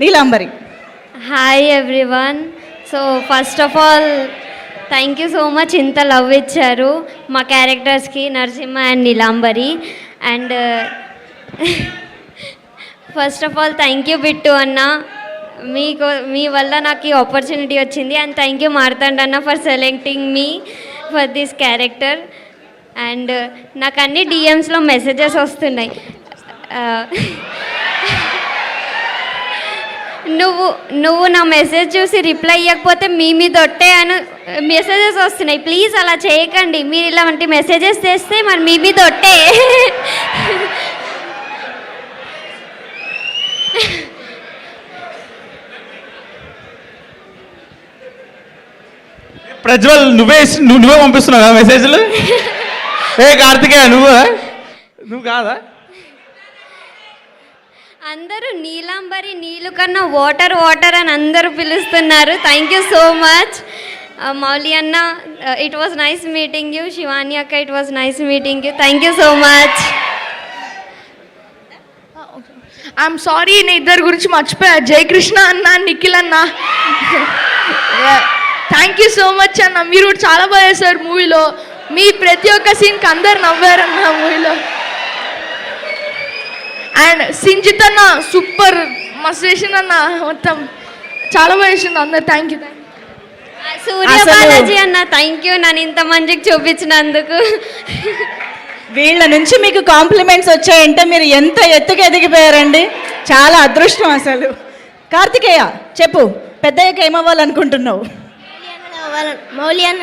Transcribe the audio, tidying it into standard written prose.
Neelambari. Hi everyone. So first of all thank you so much, ఇంత love ఇచ్చారు మా క్యారెక్టర్స్కి, Narasimha and Neelambari. And first of all thank you Bittu అన్న, మీ వల్ల నాకు ఈ ఆపర్చునిటీ వచ్చింది. అండ్ థ్యాంక్ యూ మార్తాండ్ అన్న for selecting me for this character. And నాకు అన్ని డిఎమ్స్లో మెసేజెస్ వస్తున్నాయి, నువ్వు నా మెసేజ్ చూసి రిప్లై ఇవ్వకపోతే మీ మీద ఒట్టే అని మెసేజెస్ వస్తున్నాయి. ప్లీజ్ అలా చేయకండి, మీరు ఇలాంటి మెసేజెస్ చేస్తే మరి మీ మీద ఒట్టే. ప్రజ్వల్ నువ్వే పంపిస్తున్నావా మెసేజ్లు? ఏ కార్తికేయ నువ్వు కాదా? అందరూ నీలాంబరి, నీళ్ళు కన్నా వాటర్ వాటర్ అని అందరూ పిలుస్తున్నారు. Thank you so much Mouli అన్న, it was nice meeting you. Shivani అక్క, it was nice meeting you. Thank you so much. I'm sorry, నేను ఇద్దరు గురించి మర్చిపోయా, జయకృష్ణ అన్న, నిఖిల్ అన్న. థ్యాంక్ యూ సో మచ్ అన్న, మీరు కూడా చాలా బాగా చేశారు మూవీలో. మీ ప్రతి ఒక్క సీన్కి అందరు నవ్వారన్న మూవీలో. అండ్ సింజిత్ అన్న సూపర్, మస్తు చేసింది అన్న, మొత్తం చాలా బాగా చేసింది అందరు. Thank you. సూర్య బాలాజీ అన్న, థ్యాంక్ యూ నన్ను ఇంత మంచిగా చూపించినందుకు. వీళ్ళ నుంచి మీకు కాంప్లిమెంట్స్ వచ్చాయంటే మీరు ఎంత ఎత్తుకు ఎదిగిపోయారండి, చాలా అదృష్టం అసలు. కార్తికేయ చెప్పు, పెద్దయ్యక ఏమవ్వాలనుకుంటున్నావు? మౌలి అన్న